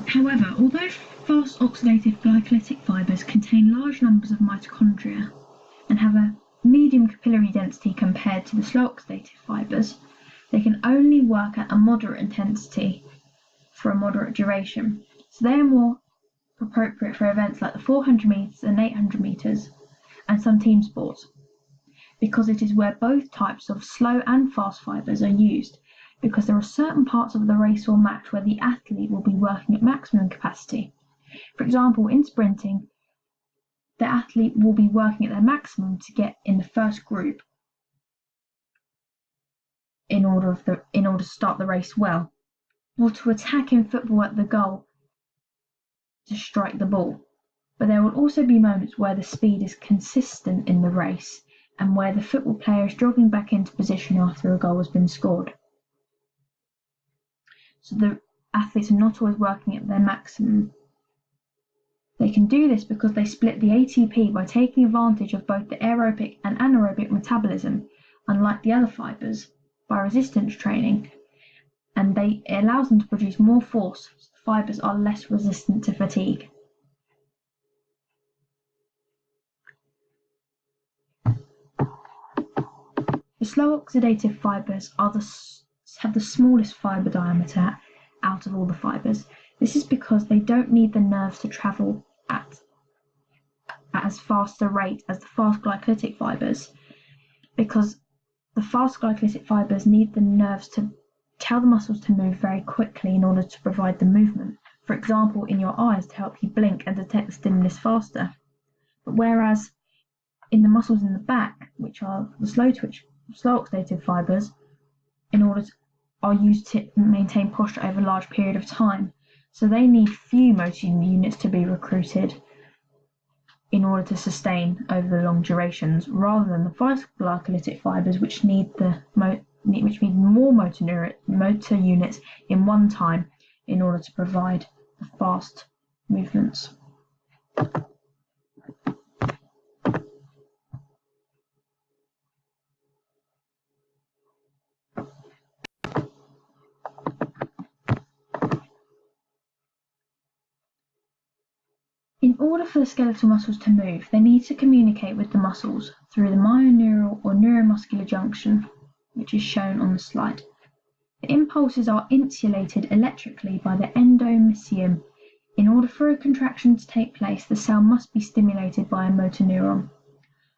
However, although fast oxidative glycolytic fibers contain large numbers of mitochondria and have a medium capillary density compared to the slow oxidative fibers, they can only work at a moderate intensity for a moderate duration. So they are more appropriate for events like the 400 meters and 800 meters and some team sports, because it is where both types of slow and fast fibers are used, because there are certain parts of the race or match where the athlete will be working at maximum capacity. For example, in sprinting, the athlete will be working at their maximum to get in the first group in order to start the race well, or to attack in football at the goal to strike the ball. But there will also be moments where the speed is consistent in the race and where the football player is jogging back into position after a goal has been scored. So the athletes are not always working at their maximum. They can do this because they split the ATP by taking advantage of both the aerobic and anaerobic metabolism, unlike the other fibers, by resistance training, and it allows them to produce more force, so the fibers are less resistant to fatigue. The slow oxidative fibers have the smallest fiber diameter out of all the fibers. This is because they don't need the nerves to travel at as fast a rate as the fast glycolytic fibers, because the fast glycolytic fibers need the nerves to tell the muscles to move very quickly in order to provide the movement. For example, in your eyes to help you blink and detect the stimulus faster. But whereas in the muscles in the back, which are the slow oxidative fibers, are used to maintain posture over a large period of time. So they need few motor units to be recruited in order to sustain over the long durations, rather than the fast glycolytic fibers, which need more motor units in one time in order to provide the fast movements. In order for the skeletal muscles to move, they need to communicate with the muscles through the myoneural or neuromuscular junction, which is shown on the slide. The impulses are insulated electrically by the endomysium. In order for a contraction to take place, the cell must be stimulated by a motor neuron.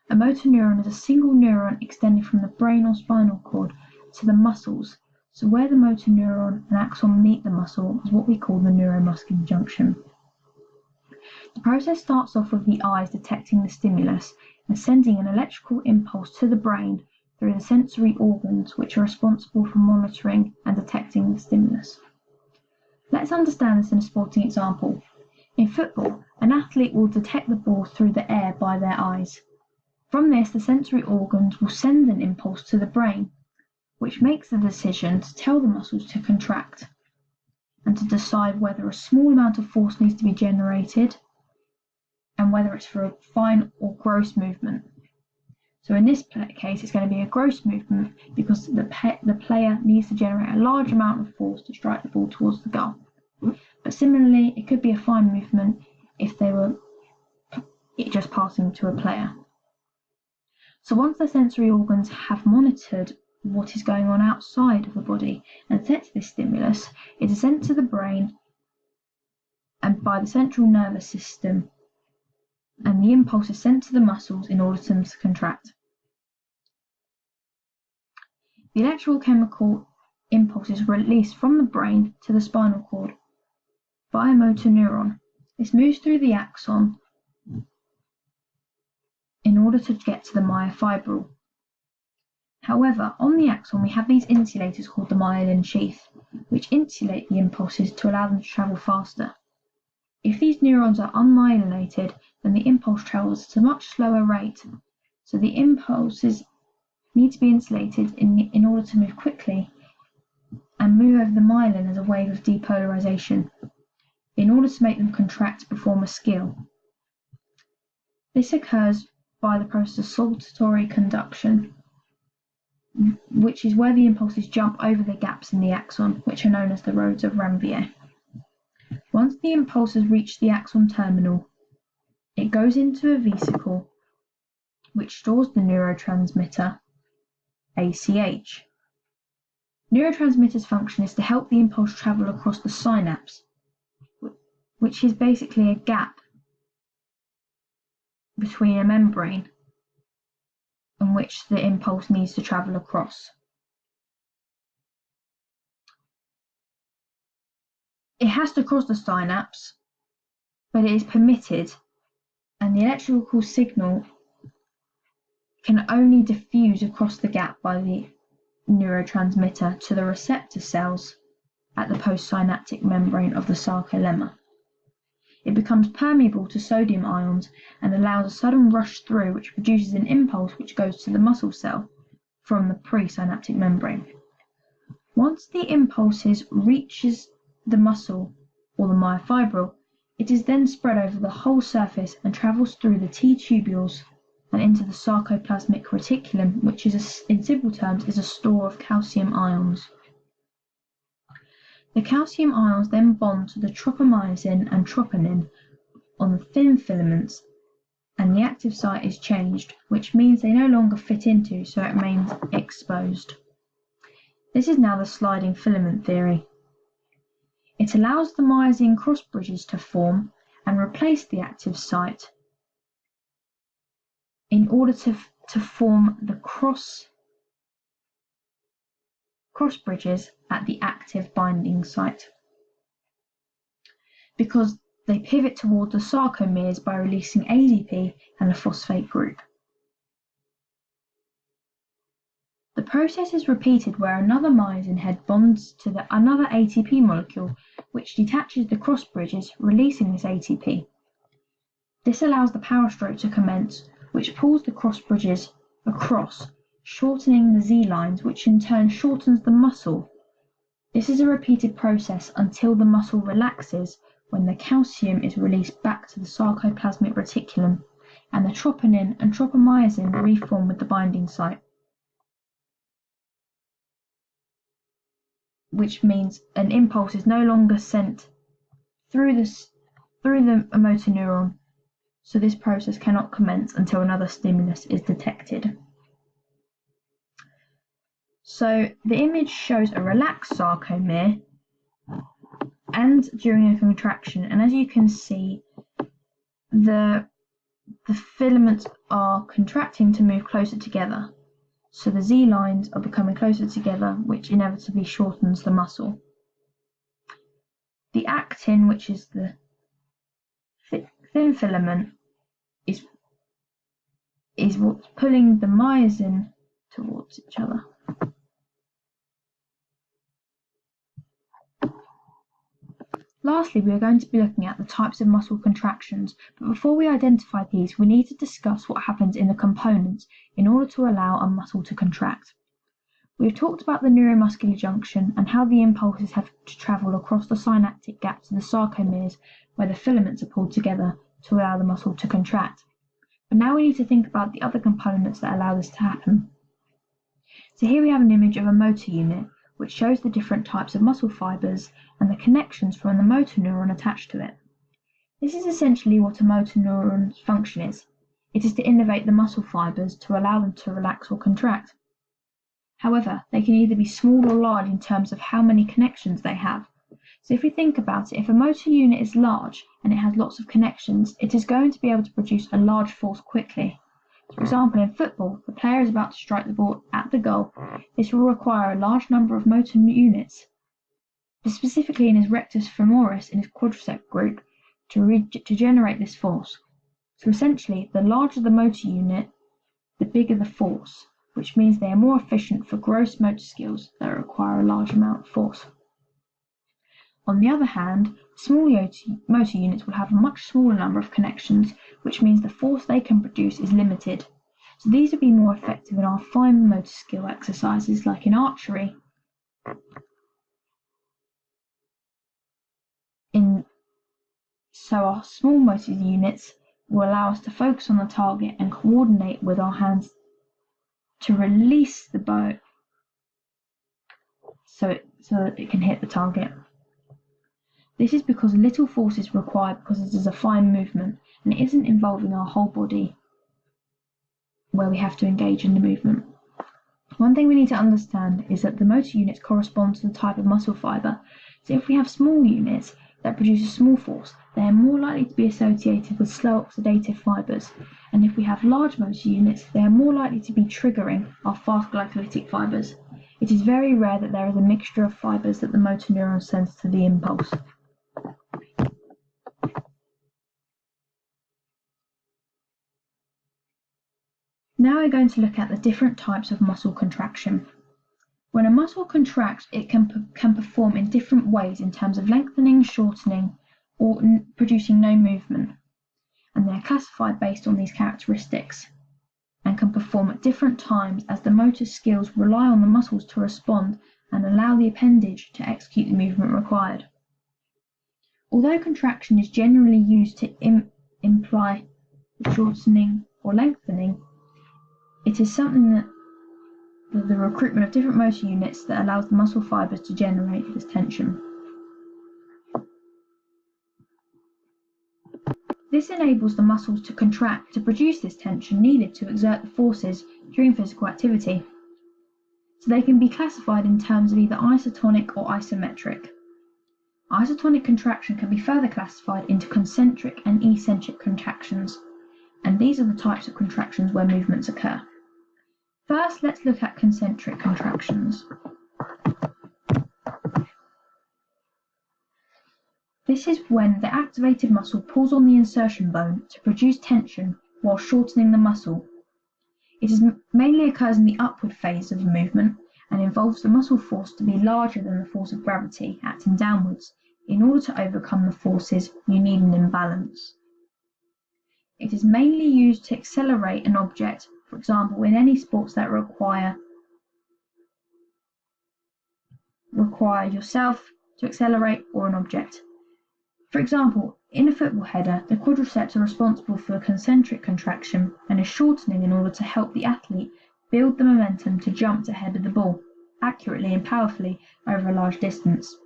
A motor neuron is a single neuron extending from the brain or spinal cord to the muscles, so where the motor neuron and axon meet the muscle is what we call the neuromuscular junction. The process starts off with the eyes detecting the stimulus and sending an electrical impulse to the brain through the sensory organs, which are responsible for monitoring and detecting the stimulus. Let's understand this in a sporting example. In football, an athlete will detect the ball through the air by their eyes. From this, the sensory organs will send an impulse to the brain, which makes the decision to tell the muscles to contract and to decide whether a small amount of force needs to be generated and whether it's for a fine or gross movement. So in this case, it's going to be a gross movement because the player needs to generate a large amount of force to strike the ball towards the goal. But similarly, it could be a fine movement if they were just passing to a player. So once the sensory organs have monitored what is going on outside of the body and detect this stimulus, it is sent to the brain and by the central nervous system, and the impulse is sent to the muscles in order for them to contract. The electrochemical impulse is released from the brain to the spinal cord by a motor neuron. This moves through the axon in order to get to the myofibril. However, on the axon we have these insulators called the myelin sheath, which insulate the impulses to allow them to travel faster. If these neurons are unmyelinated, then the impulse travels at a much slower rate, so the impulses need to be insulated in order to move quickly and move over the myelin as a wave of depolarization, in order to make them contract to perform a skill. This occurs by the process of saltatory conduction, which is where the impulses jump over the gaps in the axon, which are known as the roads of Ranvier. Once the impulse has reached the axon terminal, it goes into a vesicle which stores the neurotransmitter ACH. Neurotransmitter's function is to help the impulse travel across the synapse, which is basically a gap between a membrane in which the impulse needs to travel across. It has to cross the synapse, but it is permitted, and the electrical signal can only diffuse across the gap by the neurotransmitter to the receptor cells at the postsynaptic membrane of the sarcolemma. It becomes permeable to sodium ions and allows a sudden rush through, which produces an impulse which goes to the muscle cell from the presynaptic membrane. Once the impulse reaches the muscle or the myofibril, it is then spread over the whole surface and travels through the T-tubules and into the sarcoplasmic reticulum, which is, in simple terms, is a store of calcium ions. The calcium ions then bond to the tropomyosin and troponin on the thin filaments, and the active site is changed, which means they no longer fit into, so it remains exposed. This is now the sliding filament theory. It allows the myosin cross bridges to form and replace the active site in order to form the cross bridges at the active binding site, because they pivot toward the sarcomeres by releasing ADP and the phosphate group. The process is repeated where another myosin head bonds to another ATP molecule, which detaches the cross bridges, releasing this ATP. This allows the power stroke to commence, which pulls the cross bridges across, shortening the Z lines, which in turn shortens the muscle. This is a repeated process until the muscle relaxes, when the calcium is released back to the sarcoplasmic reticulum and the troponin and tropomyosin reform with the binding site, which means an impulse is no longer sent through the motor neuron, so this process cannot commence until another stimulus is detected. So the image shows a relaxed sarcomere and during a contraction, and as you can see, the filaments are contracting to move closer together. So the Z lines are becoming closer together, which inevitably shortens the muscle. The actin, which is the thin filament, is what's pulling the myosin towards each other. Lastly, we are going to be looking at the types of muscle contractions, but before we identify these, we need to discuss what happens in the components in order to allow a muscle to contract. We have talked about the neuromuscular junction and how the impulses have to travel across the synaptic gap to the sarcomeres, where the filaments are pulled together to allow the muscle to contract. But now we need to think about the other components that allow this to happen. So here we have an image of a motor unit, which shows the different types of muscle fibers and the connections from the motor neuron attached to it. This is essentially what a motor neuron's function is. It is to innervate the muscle fibers to allow them to relax or contract. However, they can either be small or large in terms of how many connections they have. So if we think about it, if a motor unit is large and it has lots of connections, it is going to be able to produce a large force quickly. For example, in football, the player is about to strike the ball at the goal. This will require a large number of motor units, specifically in his rectus femoris in his quadricep group, to generate this force. So essentially, the larger the motor unit, the bigger the force, which means they are more efficient for gross motor skills that require a large amount of force. On the other hand, small motor units will have a much smaller number of connections, which means the force they can produce is limited. So these will be more effective in our fine motor skill exercises like in archery. So our small motor units will allow us to focus on the target and coordinate with our hands to release the bow so that it can hit the target. This is because little force is required because it is a fine movement and it isn't involving our whole body where we have to engage in the movement. One thing we need to understand is that the motor units correspond to the type of muscle fibre. So if we have small units that produce a small force, they are more likely to be associated with slow oxidative fibres. And if we have large motor units, they are more likely to be triggering our fast glycolytic fibres. It is very rare that there is a mixture of fibres that the motor neuron sends to the impulse. Now we're going to look at the different types of muscle contraction. When a muscle contracts, it can perform in different ways in terms of lengthening, shortening, or producing no movement. And they are classified based on these characteristics and can perform at different times as the motor skills rely on the muscles to respond and allow the appendage to execute the movement required. Although contraction is generally used to imply shortening or lengthening, it is something that the recruitment of different motor units that allows the muscle fibers to generate this tension. This enables the muscles to contract to produce this tension needed to exert the forces during physical activity. So they can be classified in terms of either isotonic or isometric. Isotonic contraction can be further classified into concentric and eccentric contractions, and these are the types of contractions where movements occur. First, let's look at concentric contractions. This is when the activated muscle pulls on the insertion bone to produce tension while shortening the muscle. It mainly occurs in the upward phase of the movement and involves the muscle force to be larger than the force of gravity acting downwards. In order to overcome the forces, you need an imbalance. It is mainly used to accelerate an object, for example, in any sports that require yourself to accelerate or an object. For example, in a football header, the quadriceps are responsible for a concentric contraction and is shortening in order to help the athlete build the momentum to jump to head of the ball, accurately and powerfully over a large distance.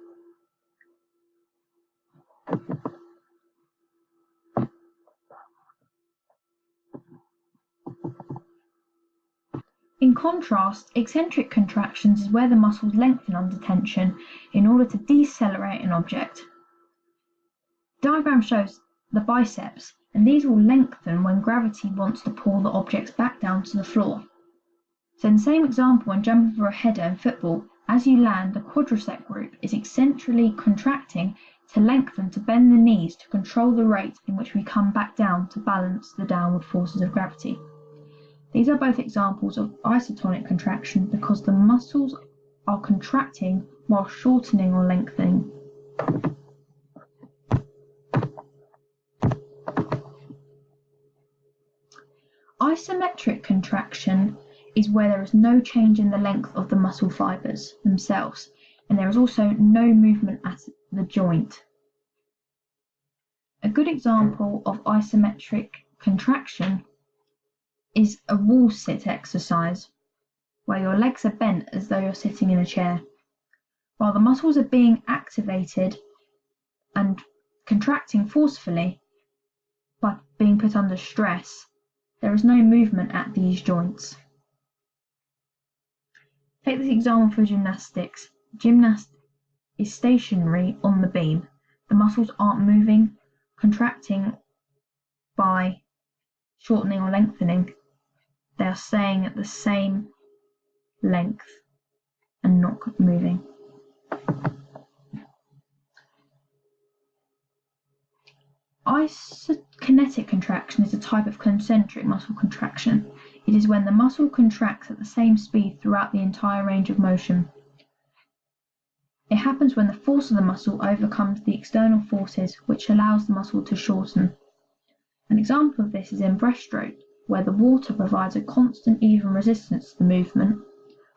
In contrast, eccentric contractions is where the muscles lengthen under tension in order to decelerate an object. The diagram shows the biceps, and these will lengthen when gravity wants to pull the objects back down to the floor. So in the same example, when jumping for a header in football, as you land, the quadricep group is eccentrically contracting to lengthen to bend the knees to control the rate in which we come back down to balance the downward forces of gravity. These are both examples of isotonic contraction because the muscles are contracting while shortening or lengthening. Isometric contraction is where there is no change in the length of the muscle fibers themselves, and there is also no movement at the joint. A good example of isometric contraction is a wall sit exercise, where your legs are bent as though you're sitting in a chair. While the muscles are being activated and contracting forcefully by being put under stress, there is no movement at these joints. Take this example for gymnastics. Gymnast is stationary on the beam. The muscles aren't moving, contracting by shortening or lengthening. They are staying at the same length and not moving. Isokinetic contraction is a type of concentric muscle contraction. It is when the muscle contracts at the same speed throughout the entire range of motion. It happens when the force of the muscle overcomes the external forces, which allows the muscle to shorten. An example of this is in breaststroke, where the water provides a constant even resistance to the movement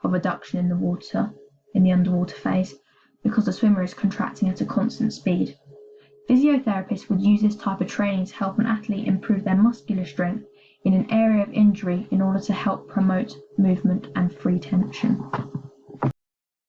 of reduction in the water in the underwater phase because the swimmer is contracting at a constant speed. Physiotherapists would use this type of training to help an athlete improve their muscular strength in an area of injury in order to help promote movement and free tension.